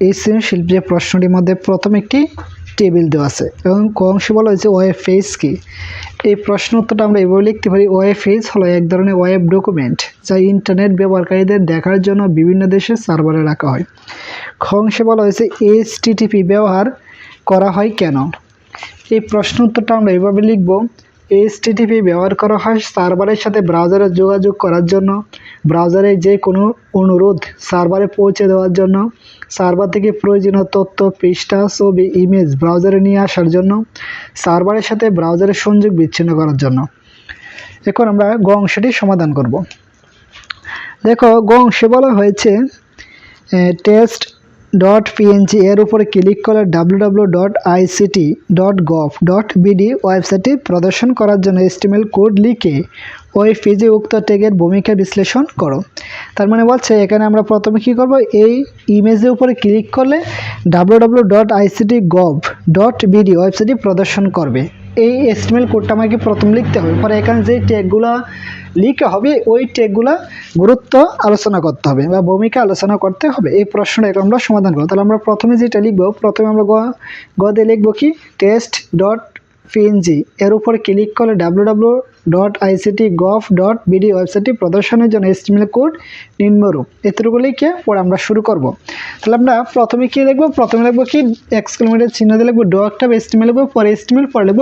এই সৃজনশীল যে প্রশ্নটির মধ্যে প্রথম একটি টেবিল দেওয়া আছে এবং ক অংশে বলা হয়েছে ওয়েব পেজ কি। এই প্রশ্ন উত্তরটা আমরা এভাবে লিখতে পারি, ওয়েব পেজ হলো এক ধরনের ওয়েব ডকুমেন্ট যা ইন্টারনেট ব্যবহারকারীদের দেখার জন্য বিভিন্ন দেশের সার্ভারে রাখা হয়। খ অংশে বলা হয়েছে HTTP ব্যবহার করা হয় কেন। এই প্রশ্ন উত্তরটা আমরা এভাবে লিখব, HTTP ব্যবহার করা হয় সার্ভারের সাথে ব্রাউজারে যোগাযোগ করার জন্য, ব্রাউজারে যে কোনো অনুরোধ সার্ভারে পৌঁছে দেওয়ার জন্য, সার্ভার থেকে প্রয়োজনীয় তথ্য, পৃষ্ঠা, ছবি, ইমেজ ব্রাউজারে নিয়ে আসার জন্য, সার্ভারের সাথে ব্রাউজারের সংযোগ বিচ্ছিন্ন করার জন্য। এখন আমরা গ অংশটি সমাধান করব। দেখো গ অংশে বলা হয়েছে test.png এর উপরে ক্লিক করে www.ict.gov.bd ওয়েবসাইটে প্রদর্শন করার জন্য HTML কোড লিখে ওই পেজে উক্ত ট্যাগের ভূমিকা বিশ্লেষণ করো। তার মানে বলছে এখানে আমরা প্রথমে কি করব, এই ইমেজের উপরে ক্লিক করলে www.ict.gov.bd ওয়েবসাইটে প্রদর্শন করবে। এই HTML কোডটা আমাকে প্রথম লিখতে হবে, পরে এখানে যে ট্যাগগুলো লিখে হবে ওই ট্যাগগুলো গুরুত্ব আলোচনা করতে হবে বা ভূমিকা আলোচনা করতে হবে। এই প্রশ্নটা এখন আমরা সমাধান করব। তাহলে আমরা প্রথমে যেটা লিখব, প্রথমে আমরা গ দিয়ে লিখব কি test.png এর উপরে ক্লিক করলে www.ict.gov.bd ওয়েবসাইটটি প্রদর্শনের জন্য HTML কোড নিম্নরূপ। এতটুকু লিখে পরে আমরা শুরু করব। তাহলে আমরা প্রথমে কি লিখব, প্রথমে লিখব কি এক্সক্লেমেটর চিহ্ন দিয়ে লিখব $HTML লিখব, পরে HTML, পরে লিখব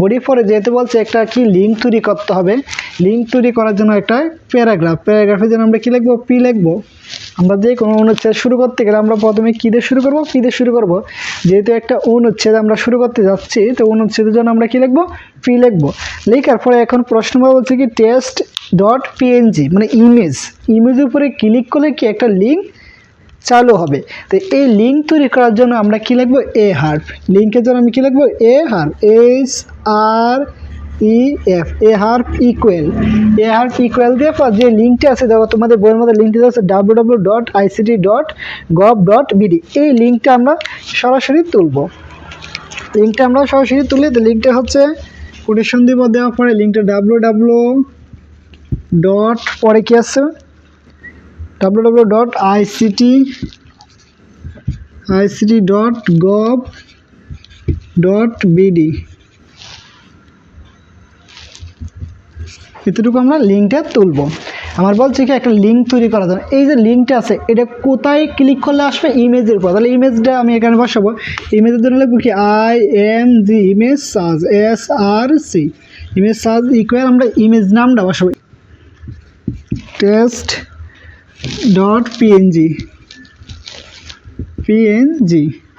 বডি পরে যেহেতু বলছে একটা কি লিঙ্ক তৈরি করতে হবে, লিঙ্ক তৈরি করার জন্য একটা প্যারাগ্রাফের জন্য আমরা কি লিখব, পি লিখব। আমরা যে কোনো অনুচ্ছেদ শুরু করতে গেলে আমরা প্রথমে কী দিয়ে শুরু করব, পি দিয়ে শুরু করব। যেহেতু একটা অনুচ্ছেদ আমরা শুরু করতে যাচ্ছি, তো অনুচ্ছেদের জন্য আমরা কি লিখব, পি লিখব। লেখার পরে এখন প্রশ্ন বলছে কি test.png মানে ইমেজের উপরে ক্লিক করলে কি একটা লিঙ্ক চালু হবে। তো এই লিঙ্ক তৈরি করার জন্য আমরা কি লিখব, এ হার্ফ। লিঙ্কের জন্য আমি কি লিখব, এ হার্ফ, HREF, এ হার্ফ ইকুয়াল দিয়ে যে লিঙ্কটা আছে, দেখো তোমাদের বইয়ের মধ্যে লিঙ্কটা আছে www.ict.gov.bd। এই লিঙ্কটা আমরা সরাসরি তুলব। তুলে তো লিঙ্কটা হচ্ছে কোটেশন দিব, দেওয়ার পরে লিঙ্কটা পরে কি আছে www.ict.gov.bd। এতটুকু আমরা লিঙ্কটা তুলব। আমার বলছে কি একটা লিঙ্ক তৈরি করার জন্য এই যে লিঙ্কটা আছে এটা কোথায় ক্লিক করলে আসবে, ইমেজের উপর। তাহলে ইমেজটা আমি এখানে বসাবো, ইমেজের জন্য লিখবো কি IMG image search SRC image search equal আমরা ইমেজ নামটা বসাবো test.png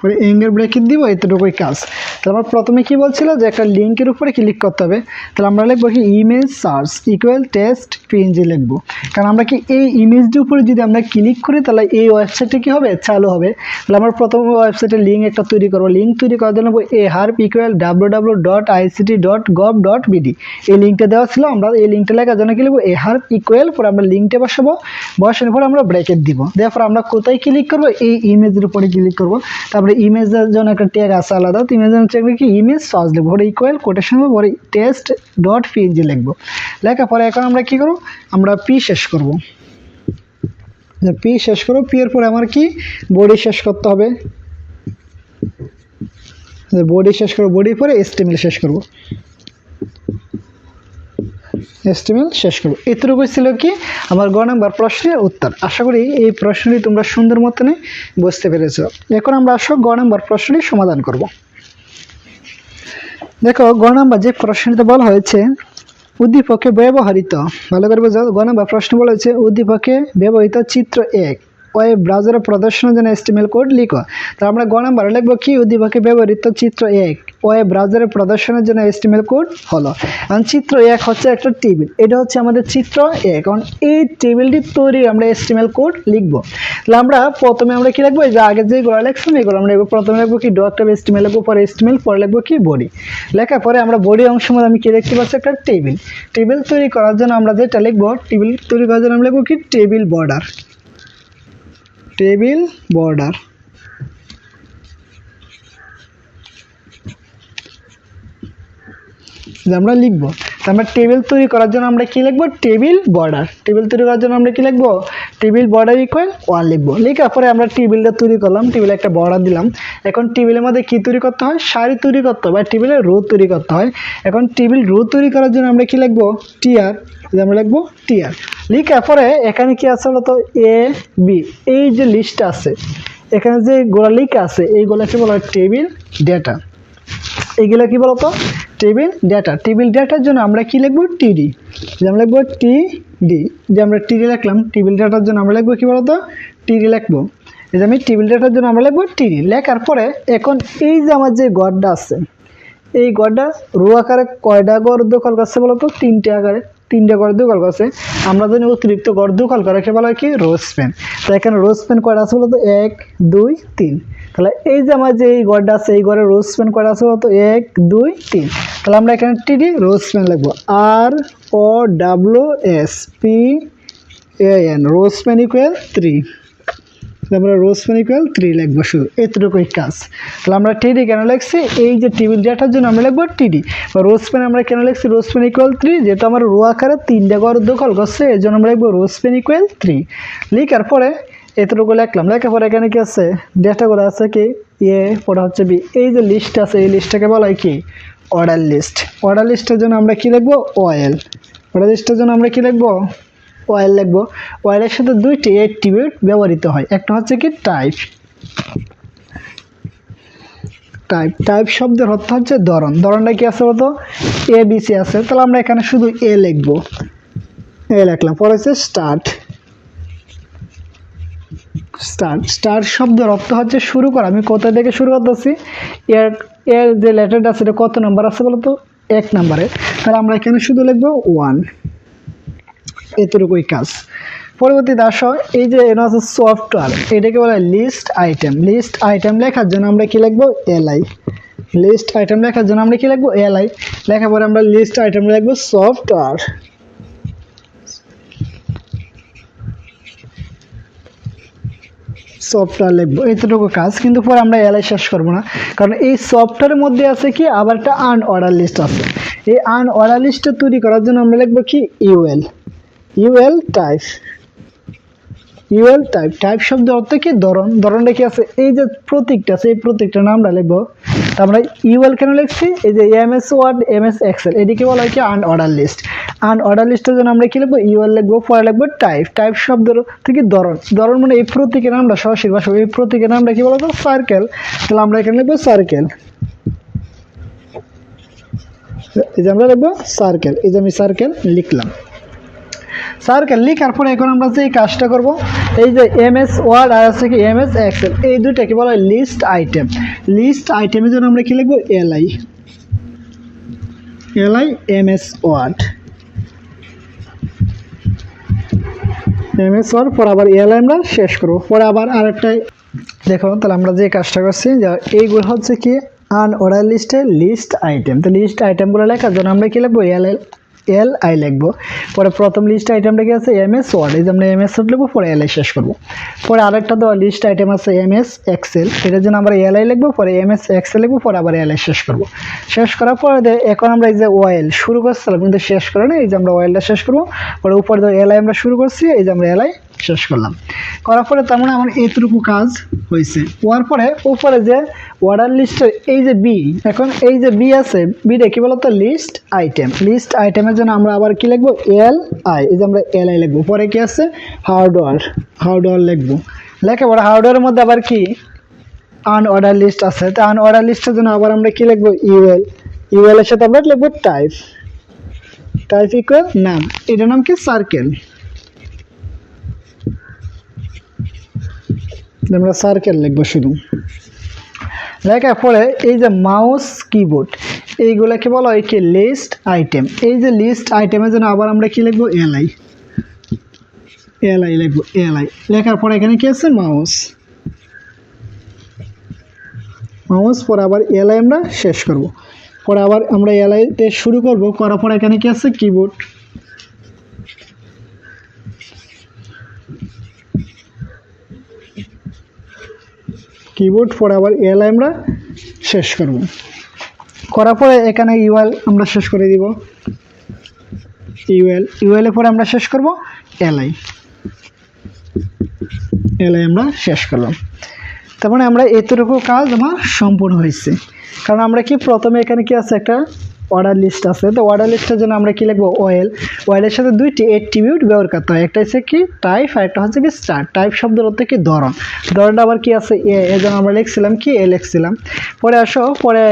পরে এঙ্গেল ব্র্যাকেট দিব, এতটুকুই কাজ। তাহলে আমরা প্রথমে কি বলছিল যে একটা লিঙ্কের উপরে ক্লিক করতে হবে, তাহলে আমরা লিখবো কি ইমেজ সার্চ ইকুয়াল test.png লিখবো। কারণ আমরা কি এই ইমেজটির উপরে যদি আমরা ক্লিক করি তাহলে এই ওয়েবসাইটে কি হবে, চালু হবে। তাহলে আমরা প্রথম ওয়েবসাইটের লিঙ্ক একটা তৈরি করবো। লিঙ্ক তৈরি করার জন্য এ হার্ফ ইকুয়াল www.ict.gov.bd এই লিঙ্কটা দেওয়া ছিল। আমরা এই লিঙ্কটা লেখার জন্য কি লিখবো, এ হার্ফ ইকুয়াল, পরে আমরা লিঙ্কটা বসাবো, বসানোর পরে আমরা ব্র্যাকেট দিব। দেওয়ার পর আমরা কোথায় ক্লিক করবো, এই ইমেজের উপরে ক্লিক করবো। তারপরে ইমেজের জন্য একটা ট্যাগ আছে আলাদা, তো ইমেজের ট্যাগ কি ইমেজ সার্চ লিখবো, পরে ইকুয়াল কোটেশন পরে test.png লিখবো। লেখার পরে এখন আমরা কি করবো, আমরা পি শেষ করবো। পি এর পরে আমার কি বডি শেষ করতে হবে, বডির পরে HTML শেষ করবো। এতটুকু ছিল কি আমার গ নাম্বার প্রশ্নের উত্তর। আশা করি এই প্রশ্নটি তোমরা সুন্দর মতনে বুঝতে পেরেছ। এখন আমরা আসো গ নাম্বার প্রশ্নটি সমাধান করব। দেখো গ নাম্বার যে প্রশ্নটিতে বলা হয়েছে উদ্দীপকে ব্যবহৃত, ভালো করে বোঝাও। গ নাম্বার প্রশ্ন বলা হয়েছে উদ্দীপকে ব্যবহৃত চিত্র 1 ওয়েব ব্রাউজারে প্রদর্শনের জন্য HTML কোড লিখো। তাহলে আমরা গ নাম্বার লিখবো কি উদ্দীপকে ব্যবহৃত চিত্র 1 ওয়েব ব্রাউজারে প্রদর্শনের জন্য HTML কোড হলো। কারণ চিত্র 1 হচ্ছে একটা টেবিল, এটা হচ্ছে আমাদের চিত্র 1। কারণ এই টেবিলটি তৈরি আমরা HTML কোড লিখবো। তাহলে আমরা প্রথমে আমরা কি লিখবো, যে আগে যেগুলো লিখছিলাম এগুলো আমরা প্রথমে লিখবো কি .html লিখবো, পরে HTML, পরে লিখবো কি বডি। লেখার পরে আমরা বডি অংশ মধ্যে আমি কি দেখতে পাচ্ছি, একটা টেবিল তৈরি করার জন্য আমরা যেটা লিখবো, টেবিল তৈরি করার জন্য আমরা লিখবো কি টেবিল বর্ডার। আমরা লিখবো। আমরা টেবিল তৈরি করার জন্য আমরা কি লিখবো, টেবিল বর্ডার। টেবিল তৈরি করার জন্য আমরা কি লিখবো, টেবিল বর্ডার ইকুয়াল 1 লিখবো। লেখার পরে আমরা টেবিলটা তৈরি করলাম, টেবিলে একটা বর্ডার দিলাম। এখন টেবিলের মধ্যে কি তৈরি করতে হয়, সারি তৈরি করতে হয় বা টেবিলের রো তৈরি করতে হয়। এখন টেবিল রো তৈরি করার জন্য আমরা কি লিখবো, টিআর, আমরা লিখবো টিআর। লেখার পরে এখানে কি আছে বলতো, এ বি, এই যে লিস্টটা আছে এখানে যে গোলা লেখা আছে এইগুলাকে বলা হয় টেবিল ডেটা। এইগুলা কি বলতো, টেবিল ডেটা। টেবিল ডেটার জন্য আমরা কি লিখবো, টিডি, যে আমরা লিখবো টিডি, যে আমরা টিডি লিখলাম। টেবিল ডেটার জন্য আমরা লিখবো কি বলতো, টিডি লিখবো। এই যে আমি টেবিল ডেটার জন্য আমরা লিখবো টিডি। লেখার পরে এখন এই যে আমার যে গড়টা আছে এই গড়টা রো আকারে কয়টা গড় দখল করছে বলতো, তিনটে আকারে, তিনটে গড় দখল করছে। আমরা জানি অতিরিক্ত গড় দখল করাকে বলা হয় কি, রো স্প্যান। তো এখানে রো স্প্যান কয়টা আছে বলতো, 1 2 3। তাহলে এই যে আমার যে এই গড়টা আছে এই গড়ের রো স্প্যান কয়টা আছে বলতো, 1 2 3। তাহলে আমরা এখানে টিডি রো স্প্যান লিখবো, R O W S P A N, row span equal 3। আমরা রো স্প্যান ইকুয়াল 3 লিখবো, শুধু এতটুকুই কাজ। তাহলে আমরা টিডি কেন লিখছি, এই যে টেবিল ডেটার জন্য আমরা লিখবো টিডি। রো স্প্যান আমরা কেন লিখছি, রো স্প্যান ইকুয়াল 3, যেহেতু আমার রো আকারে 3টা গড় দখল করছে এই জন্য আমরা লিখবো রো স্প্যান ইকুয়াল 3। লিখার পরে এতটুকু লিখলাম। লেখার পরে এখানে কি আছে, ডেটাগুলো আছে কি, এ, পরে হচ্ছে বি। এই যে লিস্ট আছে এই লিস্টটাকে বলা হয় কি, অর্ডার লিস্ট। অর্ডার লিস্টের জন্য আমরা কি লিখবো, ওএল। অর্ডার লিস্টের জন্য আমরা কি লিখবো, ওয়েল লিখবো। ওয়েলের সাথে দুইটি অ্যাট্রিবিউট ব্যবহৃত হয়, একটা হচ্ছে কি টাইপ। টাইপ, টাইপ শব্দের অর্থ হচ্ছে ধরন। ধরনটা কি আছে বলতো, এ বি সি আছে, তাহলে আমরা এখানে শুধু এ লিখবো, এ লিখলাম। পরে হচ্ছে স্টার্ট। স্টার্ট, স্টার্ট শব্দের অর্থ হচ্ছে শুরু করা। আমি কোথা থেকে শুরু করতেছি, এর এর যে লেটারটা আছে এটা কত নাম্বার আছে বলতো, 1 নাম্বারে। তাহলে আমরা এখানে শুধু লিখবো 1, এতটুকুই কাজ। পরবর্তীতে আসো, এই যে এর আছে সফটওয়্যার, এটাকে বলা হয় লিস্ট আইটেম। লিস্ট আইটেম লেখার জন্য আমরা কি লিখবো, এলআই। লিস্ট আইটেম লেখার জন্য আমরা কি লিখবো, এলআই। লেখার পরে আমরা লিস্ট আইটেম লিখবো সফটওয়্যার। সফটওয়্যার লিখবো, এতটুকু কাজ। কিন্তু পরে আমরা এলআই শেষ করবো না, কারণ এই সফটওয়্যারের মধ্যে আছে কি আবার একটা আনঅর্ডার লিস্ট আছে। এই আনঅর্ডার লিস্টটা তৈরি করার জন্য আমরা লিখবো কি, UL. UL type. UL type, type শব্দ অর্থ কি, ধরন। ধরনটা কি আছে, এই যে প্রতীকটা আছে এই প্রতীকটা নামটা লিখবো। আমরা ইউএল কেন লিখছি, এই যে এমএস ওয়ার্ড, এমএস এক্সেল, এদিকে বলা হয় কি আনঅর্ডার লিস্ট। আনঅর্ডার লিস্টের জন্য আমরা কি লিখবো, ইউএল লিখবো। পরে লিখবো টাইপ। টাইপ শব্দ থেকে ধরন। ধরন মানে এই প্রতীকের নামটা সরাসরি ভাষা, এই প্রতীকের নামটা কি বলতো, সার্কেল। তাহলে আমরা এখানে লিখবো সার্কেল। এই যে আমরা লিখবো সার্কেল, এই যে আমি সার্কেল লিখলাম। সার্কেল লেখার পরে এখন আমরা যে কাজটা করব, এই যে এমএস ওয়ার্ড আর আছে কি এমএস এক্সেল, এই দুইটাকে বলা হয় লিস্ট আইটেম। লিস্ট আইটেমের জন্য আমরা কি লিখবো, LI. LI MS Word, MS Word. পরে আবার এলআই আমরা শেষ করবো। পরে আবার আরেকটা দেখো, তাহলে আমরা যে কাজটা করছি, এইগুলো হচ্ছে কি আনঅর্ডার লিস্টের লিস্ট আইটেম। তো লিস্ট আইটেমগুলো লেখার জন্য আমরা কি লিখবো, এলআই লিখবো। পরে প্রথম লিস্ট আইটেমটা কি আছে, এমএস ওয়ার্ড, এই যে আমরা এমএস ওয়ার্ড লিখবো, পরে এলআই শেষ করবো। পরে আরেকটা দেওয়া লিস্ট আইটেম আছে এমএস এক্সেল, এটার জন্য আমরা এলআই লিখবো, পরে এমএস এক্সেল লিখবো, পরে আবার এলআই শেষ করবো। শেষ করার পরে এখন আমরা এই যে ওয়েল শুরু করছিলাম কিন্তু শেষ করে না, এই যে আমরা ওয়েলটা শেষ করবো। পরে উপরে এলআই আমরা শুরু করছি, এই যে আমরা এলআই শেষ করলাম। করার পরে তার মানে আমার এইটুকু কাজ হয়েছে। হওয়ার পরে উপরে যে অর্ডার লিস্টের এই যে বি, এখন এই যে বি আছে, বিটা কি বলতো, লিস্ট আইটেম। লিস্ট আইটেমের জন্য আমরা আবার কি লিখবো, এলআই, এই যে আমরা এলআই লিখবো। পরে কি আছে, হার্ডওয়্যার। হার্ডওয়্যার লিখবো। লেখা পরে হার্ডওয়্যারের মধ্যে আবার কি আনঅর্ডার লিস্ট আছে। তো আনঅর্ডার লিস্টের জন্য আবার আমরা কি লিখবো, ইউএল। ইউএল এর সাথে আমরা লিখবো টাইপ। টাইপ ইকুয়াল নাম, এটার নাম কি, সার্কেল। আমরা সার্কেল লিখবো শুধু। লেখার পরে এই যে মাউস কিবোর্ড, এইগুলাকে বলা হয় কি লিস্ট আইটেম। এই যে লিস্ট আইটেমের জন্য আবার আমরা কি লিখবো, এলআই। এলআই লিখবো, এলআই। লেখার পরে এখানে কি আছে, মাউস। মাউস, পরে আবার এলআই আমরা শেষ করব। পরে আবার আমরা এলআইতে শুরু করব, করার পরে এখানে কি আছে, কিবোর্ড। কিবোর্ড, পরে আবার এলআই আমরা শেষ করব। করার পরে এখানে ইউএল আমরা শেষ করে দিব। ইউএল, ইউএল এর পরে আমরা শেষ করব এলআই। এলাই আমরা শেষ করলাম। তার মানে আমরা এতটুকু কাজ আমার সম্পূর্ণ হয়েছে। কারণ আমরা কি প্রথমে এখানে কি আছে একটা অর্ডার লিস্ট আছে, তো অর্ডার লিস্টের জন্য আমরা কি লিখবো ওয়েলের সাথে দুইটি অ্যাট্রিবিউট ব্যবহার করতে হয়, একটা হচ্ছে কি টাইপ আর একটা হচ্ছে কি স্টার্ট। টাইপ শব্দের অর্থ কি ধরনটা আবার কি আছে এর জন্য আমরা লিখছিলাম কি লিখছিলাম। পরে আসো পরে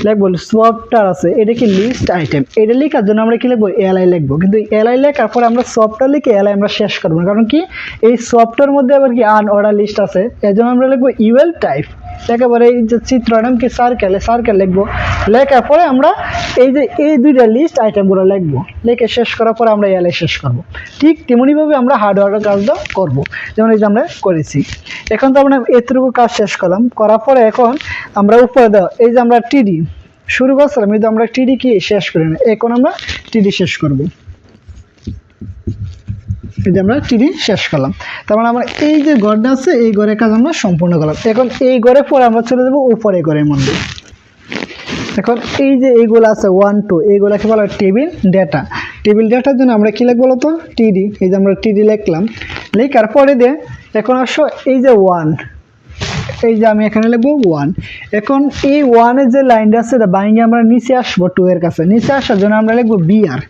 লিখবো সফটওয়্যার আছে, এটা কি লিস্ট আইটেম, এটা লেখার জন্য আমরা কি লিখবো এলআই লিখবো, কিন্তু এলআই লেখার পরে আমরা সফটওয়্যার লিখে এলআই আমরা শেষ করবো, কারণ কি এই সফটওয়্যার মধ্যে আবার কি অর্ডার লিস্ট আছে, এর জন্য আমরা লিখবো ইউএল টাইপ। একেবারে এই যে চিত্র নাম কি সার্কেল লিখবো, লেখার পরে আমরা এই দুইটা লিস্ট আইটেমগুলো লিখবো, লিখে শেষ করার পরে আমরা এলআই শেষ করবো। ঠিক তেমনিভাবে আমরা হার্ডওয়্যারের কাজটা করবো, যেমন এই যে আমরা করেছি। এখন তো আমরা এতটুকু কাজ শেষ করলাম, করার পরে এখন আমরা উপরে দেওয়া এই যে আমরা টিডি শুরু করছিলাম, কিন্তু আমরা টিডি কি শেষ করি না, এখন আমরা টিডি শেষ করবো। এই যে আমরা টিডি শেষ করলাম, তার মানে আমরা এই যে ঘরটা আছে এই ঘরের কাজ আমরা সম্পূর্ণ করলাম। এখন এই ঘরের পরে আমরা চলে যাবো উপরে ঘরের মধ্যে। এখন এই যে এইগুলো আছে 1 2 এইগুলোকে বলা হয় টেবিল ডেটা। টেবিল ডেটার জন্য আমরা কি লিখবো বলতো টিডি, এই যে আমরা টিডি লিখলাম, লেখার পরে দিয়ে এখন আসো এই যে 1, এই যে আমি এখানে লিখবো 1। এখন এই 1 এর যে লাইনটা আছে এটা বাইঙ্গে আমরা নিচে আসবো 2 এর কাছে, নিচে আসার জন্য আমরা লিখবো বিআর।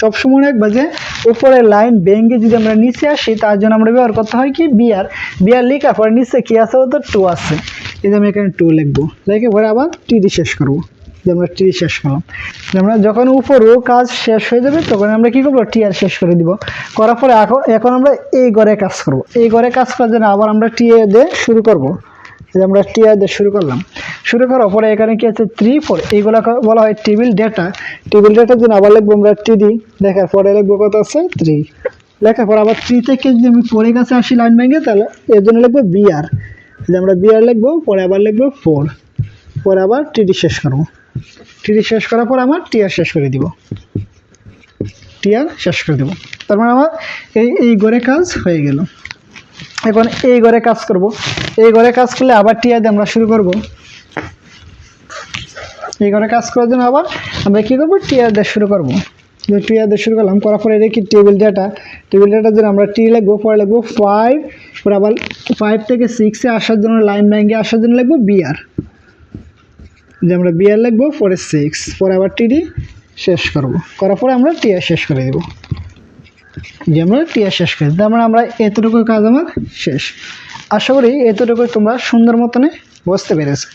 সবসময় রাখবা যে উপরের লাইন ভেঙে যদি আমরা নিচে আসি তার জন্য আমরা ব্যবহার করতে হয় কি বিআর লেখার পরে নিচে কি আছে বলতো 2 আছে, এই যে আমি এখানে 2 লিখবো, লিখে পরে আবার টিডি শেষ করবো। যে আমরা টিডি শেষ করলাম, আমরা যখন উপরও কাজ শেষ হয়ে যাবে তখন আমরা কি করবো টিআর শেষ করে দিব। করার পরে এখন আমরা এই ঘরে কাজ করব, এই ঘরে কাজ করার জন্য আবার আমরা টিএ দিয়ে শুরু করব। আমরা টিআর দিয়ে শুরু করলাম, শুরু করার পরে এখানে কি আছে 3 4 এইগুলো বলা হয় টেবিল ডেটা। টেবিল ডেটার জন্য আবার লিখবো আমরা টিডি, লেখার পরে লিখবো কত আছে 3, লেখার পর আবার 3 থেকে যদি আমি 4 এর কাছে আসি লাইন ভেঙে, তাহলে এর জন্য লিখবো বিআর, যে আমরা বিআর লিখবো, পরে আবার লিখবো 4, পরে আবার টিডি শেষ করবো। টিডি শেষ করার পর আমার টিআর শেষ করে দিব, টিআর শেষ করে দেবো। তার মানে আমার এই ঘরে কাজ হয়ে গেল। এখন এই ঘরে কাজ করব, এই ঘরে কাজ করলে আবার টিআর দিয়ে আমরা শুরু করব। এই ঘরে কাজ করার জন্য আবার আমরা কি করবো টিআর দিয়ে শুরু করব। টিআর দিয়ে শুরু করলাম, করার পরে এটা কি টেবিল ডেটা, টেবিল ডেটার জন্য আমরা টি লিখবো, পরে লিখবো 5, পরে আবার 5 থেকে 6 এ আসার জন্য লাইন ব্যাঙ্গে আসার জন্য লিখবো বিআর, যে আমরা বিআর লিখবো, পরে 6, পরে আবার টিডি শেষ করব, করার পরে আমরা টিআর শেষ করে দেব, যে আমরা টিআর শেষ করে। তার মানে আমরা এতটুকু কাজ আমার শেষ। আশা করি এতটুকু তোমরা সুন্দর মতনে বুঝতে পেরেছো।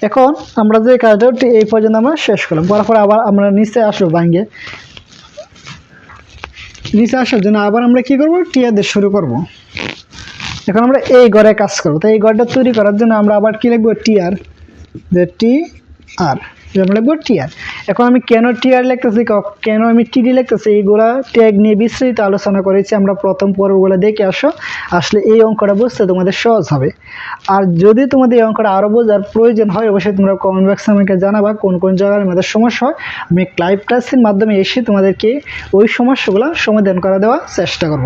এখন আমরা যে কাজটা এই পর্যন্ত আমরা শেষ করলাম, করার পরে আবার আমরা নিচে আসবো ভাঙ্গে, নিচে আসার জন্য আবার আমরা কি করব টিআর দিয়ে শুরু করব। এখন আমরা এই ঘরে কাজ করবো, তো এই ঘরটা তৈরি করার জন্য আমরা আবার কি লিখবো টিআর, যে টিআর, আমরা লিখবো টিআর। এখন আমি কেন টিআর লিখতেছি, কেন আমি টিডি লিখতেছি, এইগুলা ট্যাগ নিয়ে বিস্তারিত আলোচনা করেছি আমরা প্রথম পর্বগুলো দেখে আসলে এই অঙ্কটা বুঝতে তোমাদের সহজ হবে। আর যদি তোমাদের এই অঙ্কটা আরও বোঝার প্রয়োজন হয় অবশ্যই তোমরা কমেন্ট বক্সে আমাকে জানাবা কোন কোন জায়গার মধ্যে সমস্যা হয়, আমি লাইভ ক্লাসের মাধ্যমে এসে তোমাদেরকে ওই সমস্যাগুলো সমাধান করে দেওয়ার চেষ্টা করব।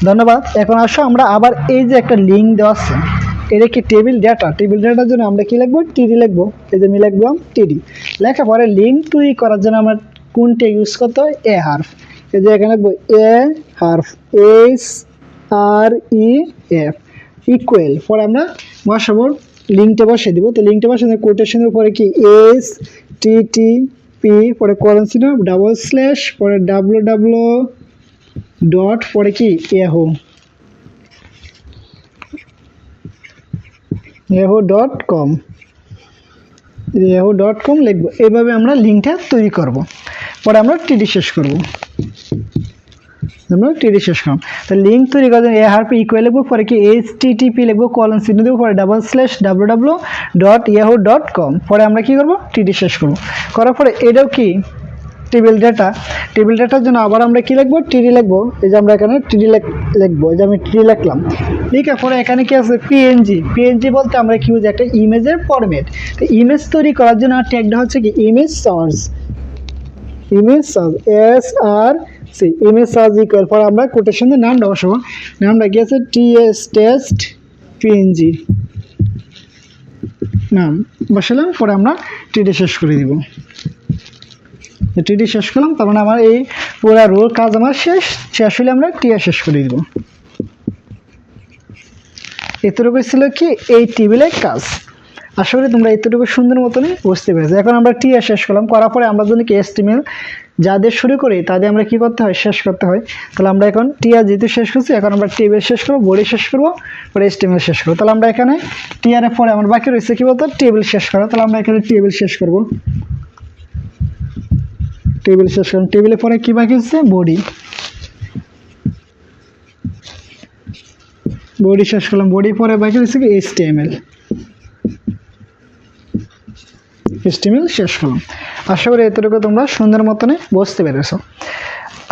ধন্যবাদ। এখন আসো আমরা আবার এই যে একটা লিঙ্ক দেওয়া আছে, এটা কি টেবিল ডেটা, টেবিল ডেটার জন্য আমরা কি লিখবো টিডি লিখবো, এই যে আমি লিখলাম টিডি, লেখার পরে লিঙ্ক তৈরি করার জন্য আমরা কোনটা ইউজ করতে হয় এ হার্ফ, এই যে এখানে লিখবো এ হার্ফ SREF ইকুয়াল, পরে আমরা বসাবো লিঙ্কটা বসিয়ে দিব। তো লিঙ্কটা বসিয়ে কোটেশনের পরে কি STTP, পরে কলন চিহ্ন ডাবল স্ল্যাশ, পরে www ডট, পরে কি yahoo.com লিখবো। এইভাবে আমরা লিঙ্কটা তৈরি করব, পরে আমরা টিডি শেষ করব। আমরা টিডি শেষ করব, তো লিঙ্ক তৈরি করার জন্য ARP ইকুয়াল লিখবো, পরে কি STTP লিখবো, কলন চিহ্ন দেবো, পরে ডাবল স্ল্যাশ www.yahoo.com, পরে আমরা কি করব টিডি শেষ করব। করার পরে এটাও কি টেবিল ডেটা, টেবিল ডেটার জন্য আবার আমরা কি লিখবো টিডি লিখবো, এই যে আমরা এখানে টিডি লিখবো, এই যে আমি টিডি লিখলাম। ঠিক আছে, পরে এখানে কি আছে পিএনজি বলতে আমরা কি বুঝি একটা ইমেজের ফরম্যাট। তো ইমেজ তৈরি করার জন্য ট্যাগটা হচ্ছে কি image search SRC image search equal, পরে আমরা কোটেশনের নামটা বসাবো, নামটা কি আছে টেস্ট পিএনজি নাম বসালাম, পরে আমরা টিডি শেষ করে দিব। টিডি শেষ করলাম, তার মানে আমার এই পুরো রোর কাজ আমার শেষ হলে আমরা টিয়া শেষ করে দেবো। এতটুকু ছিল কি এই টেবিলের কাজ। আশা করি তোমরা এতটুকু সুন্দর মতনই বুঝতে পেরেছো। এখন আমরা টিয়া শেষ করলাম, করার পরে আমরা যদি HTML যাদের শুরু করি তাদের আমরা কি করতে হয়, শেষ করতে হয়। তাহলে আমরা এখন টিয়া যেহেতু শেষ করছি, এখন আমরা টেবিল শেষ করবো, বডি শেষ করবো, পরে HTML শেষ করবো। তাহলে আমরা এখানে টিয়ারের পরে আমার বাকি রয়েছে কি বলতো, টেবিল শেষ করা। তাহলে আমরা এখানে টেবিল শেষ করবো, টেবিল শেষ করলাম। টেবিলের পরে কি বাকি হচ্ছে, বডি, বডি শেষ করলাম। বডির পরে বাকি হচ্ছে কি HTML শেষ করলাম। আশা করি এতটুকু তোমরা সুন্দর মতনে বুঝতে পেরেছো।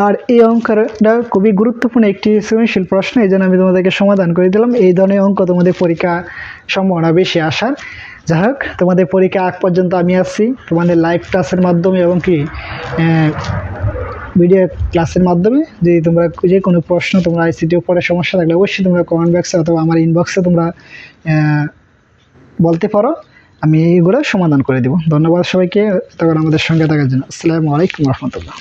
আর এই অঙ্কটা খুবই গুরুত্বপূর্ণ একটি সৃজনশীল প্রশ্ন, এই জন্য আমি তোমাদেরকে সমাধান করে দিলাম। এই ধরনের অঙ্ক তোমাদের পরীক্ষা সম্ভাবনা বেশি আসার। যাই হোক, তোমাদের পরীক্ষা আগ পর্যন্ত আমি আসছি তোমাদের লাইভ ক্লাসের মাধ্যমে এবং কি ভিডিও ক্লাসের মাধ্যমে। যদি তোমরা যে কোনো প্রশ্ন তোমরা ICT উপরে সমস্যা থাকলে অবশ্যই তোমরা কমেন্ট বক্সে অথবা আমার ইনবক্সে তোমরা বলতে পারো, আমি এইগুলো সমাধান করে দেব। ধন্যবাদ সবাইকে তখন আমাদের সঙ্গে থাকার জন্য। আসসালামু আলাইকুম রহমতুল্লাহ।